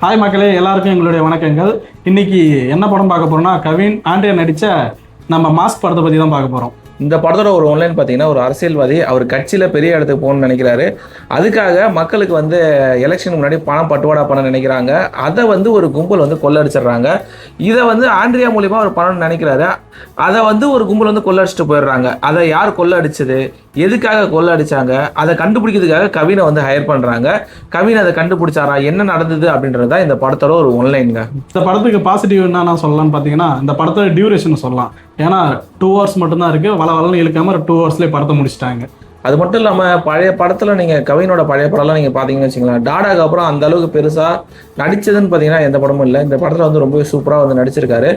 Hi மக்களே, எல்லாருக்கும் எங்களுடைய வணக்கங்கள். இன்னைக்கு என்ன படம் பார்க்க போறோம்னா, கவின் ஆண்ட்ரியா நடிச்ச நம்ம மாஸ்க் படத்தை பத்தி தான் பார்க்க போறோம். இந்த படத்தோட ஒரு ஒன்லைன் பார்த்தீங்கன்னா, ஒரு அரசியல்வாதி அவர் கட்சியில் பெரிய இடத்துக்கு போகணும்னு நினைக்கிறாரு. அதுக்காக மக்களுக்கு எலெக்ஷனுக்கு முன்னாடி பணம் பட்டுவாடா பண்ண நினைக்கிறாங்க. அதை ஒரு கும்பல் கொள்ளடிச்சிடுறாங்க. இதை ஆண்ட்ரியா மூலியமா அவர் பணம்னு நினைக்கிறாரு. அதை ஒரு கும்பல் கொள்ளடிச்சிட்டு போயிடுறாங்க. அதை யார் கொள்ளடிச்சது, எதுக்காக கொள்ளடிச்சாங்க, அதை கண்டுபிடிக்கிறதுக்காக கவினை ஹையர் பண்றாங்க. கவின் அதை கண்டுபிடிச்சாரா, என்ன நடந்தது அப்படின்றத இந்த படத்தோட ஒரு ஒன்லைனுங்க. இந்த படத்துக்கு பாசிட்டிவ் என்ன சொல்லலாம்னு பார்த்தீங்கன்னா, இந்த படத்தோட டியூரேஷன் சொல்லலாம். ஏன்னா 2 hours மட்டும்தான் இருக்கு. வளவலன்னு இழுக்காம 2 hours படத்தை முடிச்சிட்டாங்க. அது மட்டும் இல்லாமல் பழைய படத்தில் நீங்கள் கவினோட பழைய படம்லாம் நீங்கள் பார்த்தீங்கன்னு வச்சுக்கலாம், டாடாக்கு அப்புறம் அந்த அளவுக்கு பெருசாக நடிச்சதுன்னு பார்த்தீங்கன்னா எந்த படமும் இல்லை. இந்த படத்தில் ரொம்ப சூப்பராக நடிச்சிருக்காரு.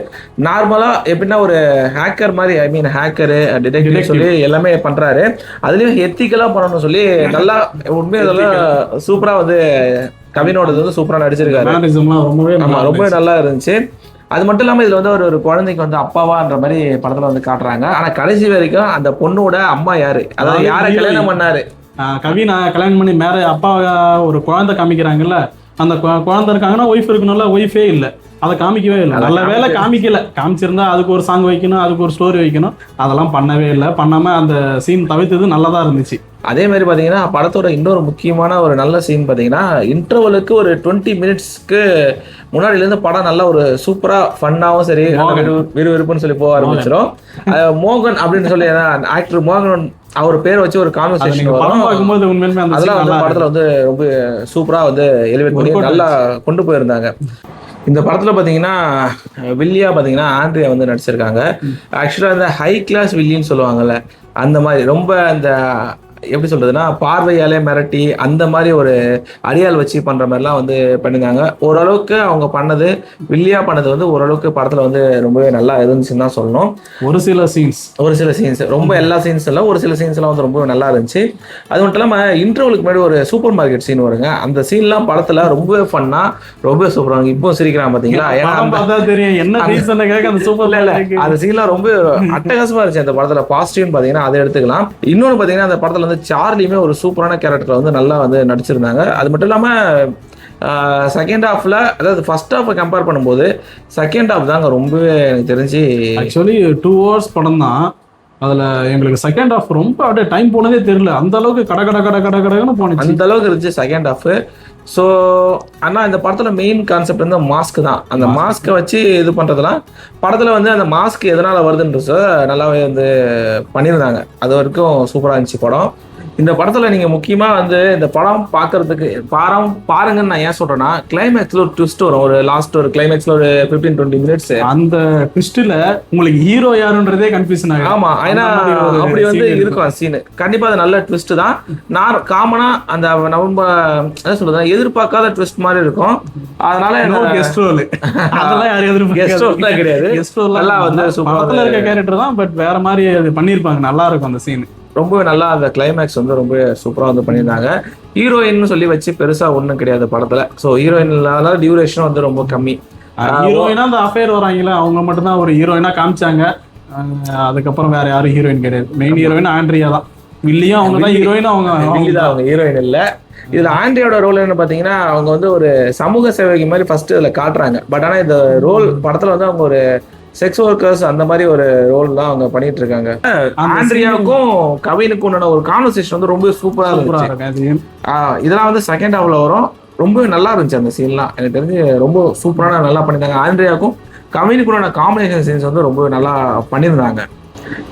நார்மலாக எப்படின்னா ஒரு ஹேக்கர் மாதிரி, ஹேக்கரு டிடெக்டிவ் சொல்லி எல்லாமே பண்ணுறாரு. அதுலேயும் எத்திக்கலாக பண்ணணும்னு சொல்லி நல்லா உண்மையாக இதெல்லாம் சூப்பராக கவினோட சூப்பராக நடிச்சிருக்காரு. ரொம்பவே நல்லா இருந்துச்சு. அது மட்டும் இல்லாமல் இதில் ஒரு குழந்தைக்கு அப்பாவான்ற மாதிரி படத்தில் காட்டுறாங்க. ஆனால் கடைசி வரைக்கும் அந்த பொண்ணோட அம்மா யாரு, அதாவது யாரை கல்யாணம் பண்ணாரு, கவினை கல்யாணம் பண்ணி மேலே அப்பா ஒரு குழந்தை காமிக்கிறாங்கல்ல, அந்த குழந்தை இருக்காங்கன்னா ஒய்ஃப் இருக்கணும்ல, ஒய்ஃபே இல்லை, அதை காமிக்கவே இல்லை. நல்ல வேலை காமிக்கல. காமிச்சிருந்தா அதுக்கு ஒரு சாங் வைக்கணும், அதுக்கு ஒரு ஸ்டோரி வைக்கணும், அதெல்லாம் பண்ணவே இல்லை. பண்ணாம அந்த சீன் தவிர்த்தது நல்லதா இருந்துச்சு. அதே மாதிரி பார்த்தீங்கன்னா படத்தோட இன்னொரு முக்கியமான ஒரு நல்ல சீன் பார்த்தீங்கன்னா, இன்டர்வலுக்கு ஒரு 20 minutesக்கு முன்னாடியிலேருந்து படம் நல்லா ஒரு சூப்பராக ஃபன்னாகவும் சரி விறுவிறுப்புன்னு சொல்லி போக ஆரம்பிச்சிடும். மோகன் அப்படின்னு சொல்லி ஆக்டர் மோகன் அவர் பேரை வச்சு ஒரு கான்வர்சேஷன் அதெல்லாம் படத்தில் ரொம்ப சூப்பராக எலிவேட் பண்ணி நல்லா கொண்டு போயிருந்தாங்க. இந்த படத்தில் பார்த்தீங்கன்னா வில்லியா பார்த்தீங்கன்னா ஆண்ட்ரியா நடிச்சிருக்காங்க. ஆக்சுவலாக இந்த ஹை கிளாஸ் வில்லின்னு சொல்லுவாங்கல்ல, அந்த மாதிரி ரொம்ப அந்த எப்படி சொல்றதுன்னா பார்வையாலே மிரட்டி அந்த மாதிரி ஒரு அடியால் வச்சு பண்ற மாதிரிலாம் பண்ணியிருந்தாங்க. ஓரளவுக்கு அவங்க பண்ணது, வில்லியா பண்ணது ஓரளவுக்கு படத்துல ரொம்பவே நல்லா இருந்துச்சுன்னு தான் சொல்லணும். ஒரு சில சீன்ஸ் ரொம்ப எல்லா சீன்ஸ் எல்லாம் ஒரு சில சீன்ஸ் எல்லாம் ரொம்பவே நல்லா இருந்துச்சு. அது மட்டும் இல்லாம இன்டர்வலுக்கு முன்னாடி ஒரு சூப்பர் மார்க்கெட் சீன் வருங்க. அந்த சீன்லாம் படத்துல ரொம்பவே ஃபன்னா, ரொம்ப சூப்பராக இப்போ சிரிக்கிறான் பாத்தீங்களா, அந்த சீன்லாம் ரொம்ப அட்டகாசமா இருந்துச்சு. அந்த படத்துல பாசிட்டிவ் பாத்தீங்கன்னா அதை எடுத்துக்கலாம். இன்னொன்னு பாத்தீங்கன்னா அந்த படத்துல சார்லியுமே ஒரு சூப்பரான கேரக்டர் நல்லா நடிச்சிருந்தாங்க. அது மட்டும் இல்லாம செகண்ட் ஹாஃப்ல, அதாவது ஃபர்ஸ்ட் ஹாஃபை கம்பேர் பண்ணும்போது செகண்ட் ஹாஃப் தாங்க ரொம்பவே எனக்கு தெரிஞ்சு. ஆக்சுவலி 2 hours படம் தான். அதுல எங்களுக்கு செகண்ட் ஹாஃப் ரொம்ப அப்படியே டைம் போனதே தெரியல. அந்த அளவுக்கு கடன்னு போனது, அந்த அளவுக்கு இருந்துச்சு செகண்ட் ஹாஃப். ஸோ ஆனால் இந்த படத்துல மெயின் கான்செப்ட் மாஸ்க் தான். அந்த மாஸ்கை வச்சு இது பண்றதுலாம் படத்துல அந்த மாஸ்க் எதனால வருதுன்றது நல்லாவே பண்ணியிருந்தாங்க. அது வரைக்கும் சூப்பராக இருந்துச்சு படம். இந்த படத்துல நீங்க முக்கியமா இந்த படம் பாக்குறதுக்கு பாருங்கன்னு நான் ஏன் சொல்றேன்னா, கிளைமேக்ஸ்ல ஒரு ட்விஸ்ட் வரும். ஒரு லாஸ்ட் ஒரு கிளைமேக்ஸ்ல ஒரு 15-20 minutes அந்த ட்விஸ்ட்ல உங்களுக்கு ஹீரோ யாருன்றதே கன்ஃபியூஷன் ஆகும். ஆமா, ஏன்னா அப்படி இருக்கும் சீன். கண்டிப்பா அது நல்ல ட்விஸ்ட் தான். நான் காமனா அந்த நவம்பர் என்ன சொல்றது, எதிர்பார்க்காத ட்விஸ்ட் மாதிரி இருக்கும். அதனால கெஸ்ட் ரோல் அதெல்லாம் யாரும் எதிர்பார்க்கல கிடையாது. கெஸ்ட் ரோல் நல்லா சூப்பரா இருக்க கேரக்டர் தான், பட் வேற மாதிரி அது பண்ணிருப்பாங்க. நல்லா இருக்கும் அந்த சீன். ரொம்ப நல்லா அந்த கிளைமேக்ஸ் ரொம்ப சூப்பராக பண்ணியிருந்தாங்க. ஹீரோயின் சொல்லி வச்சு பெருசா ஒன்றும் கிடையாது படத்துல. ஸோ ஹீரோயின் இல்லாத டியூரேஷன் ரொம்ப கம்மி. ஹீரோயினா அந்த அஃபேர் வராங்களே, அவங்க மட்டும்தான் ஒரு ஹீரோயினா காமிச்சாங்க. அதுக்கப்புறம் வேற யாரும் ஹீரோயின் கிடையாது. மெயின் ஹீரோயின் ஆண்ட்ரியா தான். வில்லியும் அவங்க தான் ஹீரோயின். அவங்க ஹீரோயின் இல்லை. இதுல ஆண்ட்ரியோட ரோல் என்ன பாத்தீங்கன்னா, அவங்க ஒரு சமூக சேவைக்கு மாதிரி ஃபர்ஸ்ட் இதுல காட்டுறாங்க. பட் ஆனா இந்த ரோல் படத்துல அவங்க ஒரு செக்ஸ் ஒர்க்கர்ஸ் அந்த மாதிரி ஒரு ரோல் தான் அவங்க பண்ணிட்டு இருக்காங்க. ஆண்ட்ரியாவுக்கும் கவினுக்கும் ஒரு கான்வர்சேஷன் ரொம்ப சூப்பரா இருந்துச்சு. இதெல்லாம் செகண்ட் ஹாஃப்ல வரும். ரொம்ப நல்லா இருந்துச்சு அந்த சீன்லாம். எனக்கு தெரிஞ்சு ரொம்ப சூப்பரான நல்லா பண்ணியிருந்தாங்க. ஆண்ட்ரியாவுக்கும் கவினுக்குள்ளான காம்பினேஷன் சீன்ஸ் ரொம்ப நல்லா பண்ணியிருந்தாங்க.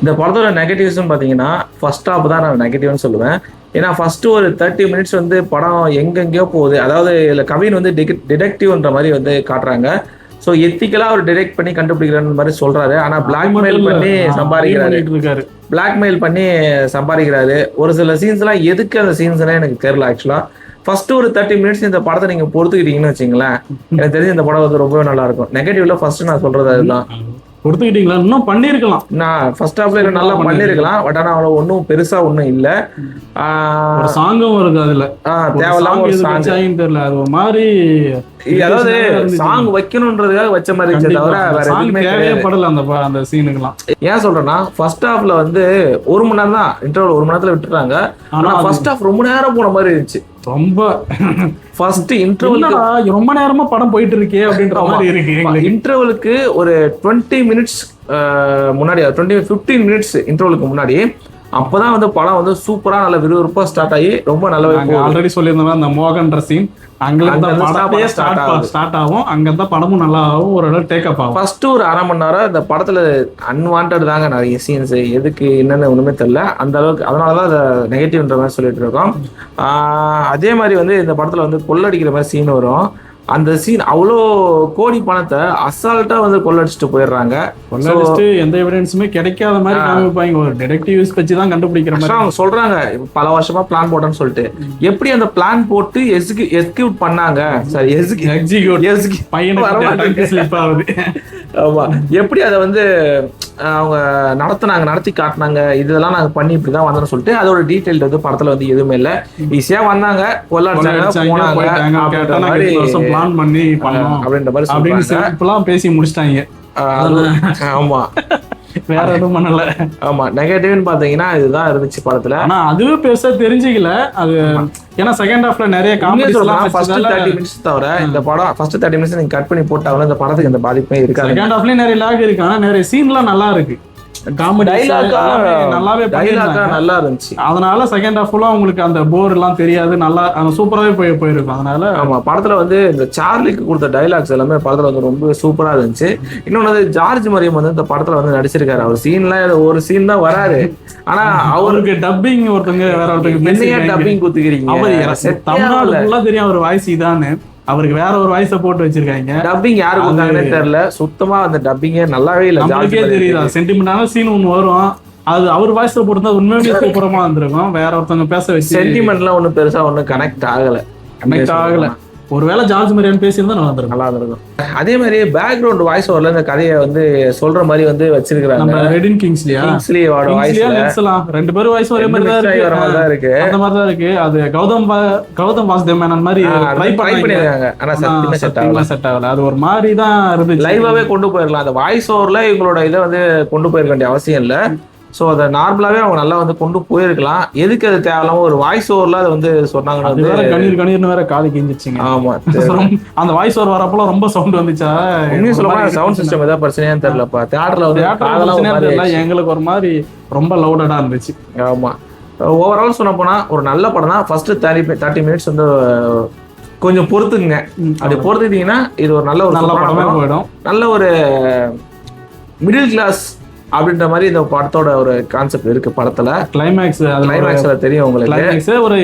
இந்த படத்தோட நெகட்டிவ்ஸ்ன்னு பார்த்தீங்கன்னா, ஃபர்ஸ்ட் ஹாஃப் தான் நான் நெகட்டிவ்னு சொல்லுவேன். ஏன்னா ஃபர்ஸ்ட் ஒரு 30 minutes படம் எங்கெங்கேயோ போகுது. அதாவது இதில் கவின் டிடெக்டிவ்ன்ற மாதிரி காட்டுறாங்க. ஸோ எத்திக்கலா அவர் டிரெக்ட் பண்ணி கண்டுபிடிக்கிற மாதிரி சொல்றாரு. ஆனா பிளாக்மெயில் பண்ணி சம்பாதிக்கிறாரு. ஒரு சில சீன்ஸ் எல்லாம் எதுக்கு அந்த சீன்ஸ் எனக்கு தெரியல. ஆக்சுவலா ஃபர்ஸ்ட் ஒரு 30 minutes இந்த படத்தை நீங்க பொறுத்துக்கிட்டீங்கன்னு வச்சுங்களேன், எனக்கு தெரிஞ்சு இந்த படம் ரொம்பவே நல்லா இருக்கும். நெகட்டிவ்ல ஃபர்ஸ்ட் நான் சொல்றது அதுதான். கொடுத்துக்கிட்டீங்களா, இன்னும் பண்ணிருக்கலாம். நான் ஃபர்ஸ்ட் ஹாஃப்ல நல்லா பண்ணிருக்கலாம். பட் ஆனா அவ்வளவு ஒன்றும் பெருசா ஒன்றும் இல்ல. சாங்கும் வருது அதுல, தேவையில்லாம ஒரு சாங் தெரியல. அது ஒரு மாதிரி அதாவது சாங் வைக்கணும்ன்றதுக்காக வச்ச மாதிரி இருந்துச்சு தவிர வேற எதுவுமே தேவைப்படல அந்த சீனுக்குலாம். ஏன் சொல்றேன்னா ஃபர்ஸ்ட் ஹாஃப்ல வந்து 1 மணி நேரம் தான் இன்டர்வல், 1 மணி நேரத்துல விட்டுறாங்க. ஆனா ஃபர்ஸ்ட் ஹாஃப் ரொம்ப நேரம் போன மாதிரி இருந்துச்சு. ரொம்ப ஃபர்ஸ்ட் இன்டர்வல் ரொம்ப நேரமா படம் போயிட்டு இருக்கே அப்படின்ற மாதிரி இருக்கு. இன்டர்வலுக்கு ஒரு 20 மினிட்ஸ் முன்னாடி 15 மினிட்ஸ் இன்டர்வலுக்கு முன்னாடி அப்பதான் வந்து படம் வந்து சூப்பரா நல்ல விறுவிறுப்பா ஸ்டார்ட் ஆகி ரொம்ப நல்ல ஆல்ரெடி சொல்லியிருந்தோம் அந்த மோகன்ற சீன் அங்க ஸ்டார்ட் ஆகும். அங்க தான் படமும் நல்லா ஆகும், ஒரு டேக் அப் ஆகும். ஃபர்ஸ்ட் ஒரு 1/2 மணி நேரம் இந்த படத்துல அன்வான்ட் தாங்க நிறைய சீன்ஸ், எதுக்கு என்னன்னு ஒண்ணுமே தெரியல அந்த அளவுக்கு. அதனாலதான் அதை நெகட்டிவ்ன்ற மாதிரி சொல்லிட்டு இருக்கோம். அதே மாதிரி வந்து இந்த படத்துல வந்து கொள்ளடிக்கிற மாதிரி சீன் வரும். அந்த சீன் அவ்வளோ கோடி பணத்தை அசால்ட்டா வந்து கொள்ளடிச்சுட்டு போயிடுறாங்க. கொள்ளடிச்சுட்டு எந்த எவிடன்ஸுமே கிடைக்காத மாதிரி காமிப்பாங்க. ஒரு டிடெக்டிவ்ஸ் வச்சு தான் கண்டுபிடிக்கிற மாதிரி அவங்க சொல்றாங்க. பல வருஷமா பிளான் போட்டேன்னு சொல்லிட்டு எப்படி அந்த பிளான் போட்டு எக்ஸிக்யூட் பண்ணாங்க, சாரி எக்ஸிக்யூட் பையனுக்கு ஆமா எப்படி அதை வந்து அவங்க நடத்தி காட்டினாங்க, இதெல்லாம் நாங்க பண்ணி இப்படிதான் வந்தோம்னு சொல்லிட்டு அதோட டீடைல் வந்து படத்துல வந்து எதுவுமே இல்ல. ஈஸியா வந்தாங்க, பிளான் பண்ணி பண்ணோம் அப்படின்ற மாதிரி அப்படின்னு பேசி முடிச்சிட்டாங்க. ஆமா வேற எதுவும் பண்ணல. ஆமா நெகட்டிவ்னு பாத்தீங்கன்னா இதுதான் இருந்துச்சு படத்துல. ஆனா அதுவே பெருசா தெரிஞ்சுக்கல அது. ஏன்னா செகண்ட் ஹாஃப்ல நிறைய காமெடி எல்லாம் ஃபர்ஸ்ட் 30 மினிட்ஸ் தவிர இந்த படம் ஃபர்ஸ்ட் 30 மினிட்ஸ் நீங்க கட் பண்ணி போட்டாலும் இந்த படத்துக்கு எந்த பாதிப்புமே இருக்காது. செகண்ட் ஹாஃப்லயே நிறைய லாக் இருக்கு, ஆனா நிறைய சீன்லாம் நல்லா இருக்கு. நல்லா இருந்துச்சு. அதனால செகண்ட் ஹாஃப் ஃபுல்லா உங்களுக்கு அந்த போர் எல்லாம் தெரியாது, நல்லா சூப்பராவே போயிருக்கும். அதனால ஆமா படத்துல வந்து இந்த சார்லிக்கு கொடுத்த டைலாக்ஸ் எல்லாமே படத்துல வந்து ரொம்ப சூப்பரா இருந்துச்சு. இன்னொன்னு வந்து ஜார்ஜ் மரியம் வந்து இந்த படத்துல வந்து நடிச்சிருக்காரு. அவர் சீன்லாம் ஒரு சீன் தான் வராரு, ஆனா அவருக்கு டப்பிங் ஒருத்தங்க வேற ஒருத்தங்க டப்பிங் குத்துக்கிறீங்க. தமிழ்நாடு தெரியும் அவர் வாய்ஸ் இதான்னு, அவருக்கு வேற ஒரு வாய்ஸை போட்டு வச்சிருக்காங்க. டப்பிங் யாரு கொடுத்தாங்கன்னே தெரியல. சுத்தமா அந்த டப்பிங்கே நல்லாவே இல்ல. நமக்கே தெரியுது சென்டிமெண்டான சீன் ஒண்ணு வரும், அது அவர் வாய்ஸ்ல போட்டு உண்மையுமே சூப்பரமா வந்திருக்கும். வேற ஒருத்தவங்க பேச வச்சு சென்டிமெண்ட்லாம் ஒன்னும் பெருசா ஒன்னும் கனெக்ட் ஆகல. ஒருவேளை ஜார்ஜ் மரியான் பேசியிருந்தா நல்லா இருந்திருக்கும். அதே மாதிரி பேக்ரவுண்ட் வாய்ஸ் ஓவர்ல இந்த கதையை வந்து சொல்ற மாதிரி வந்து வச்சிருக்காங்க. நம்ம ரெடின் கிங்ஸ்லியோட வாய்ஸ்ல ரெண்டு பேரும் வாய்ஸ் ஒரே மாதிரி தான் இருக்கு. அந்த மாதிரி தான் இருக்கு. அது கௌதம் வாசுதேவ் மேனன் மாதிரி ட்ரை பண்ணிருக்காங்க, ஆனா செட் ஆகல. அது ஒரு மாதிரி தான் இருந்துச்சு. லைவாவே கொண்டு போயிடலாம். அந்த வாய்ஸ் ஓவர்ல இவங்களோட இதை வந்து கொண்டு போயிருக்க வேண்டிய அவசியம் இல்லை. ஸோ அதை நார்மலாவே அவங்க நல்லா வந்து கொண்டு போயிருக்கலாம். எதுக்கு அது தேவையில்லாம ஒரு வாய்ஸ் ஓவர்ல அதை வந்து சொன்னாங்கன்னா கணீர்னு வேற காது கிஞ்சிச்சுங்க. ஆமா அந்த வாய்ஸ் ஓவர் வரப்போ ரொம்ப சவுண்ட் வந்துச்சா, இன்னும் சொல்ல சவுண்ட் சிஸ்டம் ஏதாவது பிரச்சனையான்னு தெரியலப்பா. தியேட்டர்ல வந்து எங்களுக்கு ஒரு மாதிரி ரொம்ப லவுடடா இருந்துச்சு. ஆமா ஓவரால் சொன்ன போனா ஒரு நல்ல படம் தான். ஃபர்ஸ்ட் 30 மினிட்ஸ் வந்து கொஞ்சம் பொறுத்துக்குங்க. அப்படி பொறுத்துக்கிட்டீங்கன்னா இது ஒரு நல்ல படமே போயிடும். நல்ல ஒரு மிடில் கிளாஸ் அப்படின்ற மாதிரி இந்த படத்தோட ஒரு கான்செப்ட் இருக்கு. படத்துல கிளைமேக்ஸ்ல தெரியும் உங்களுக்கு. ஒரு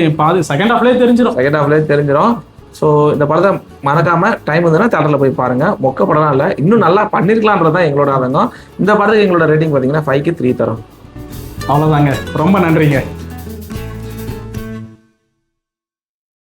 செகண்ட் ஹாஃப்லயே தெரிஞ்சிடும். ஸோ இந்த படத்தை மறக்காம டைம் இருந்ததுன்னா தியேட்டர்ல போய் பாருங்க. மொக்க படம் இல்லை, இன்னும் நல்லா பண்ணிருக்கலான்றதுதான் எங்களோட ஆதங்கம். இந்த படத்துக்கு எங்களோட ரேட்டிங் பாத்தீங்கன்னா 5க்கு 3 தரும். அவ்வளவுதாங்க. ரொம்ப நன்றிங்க.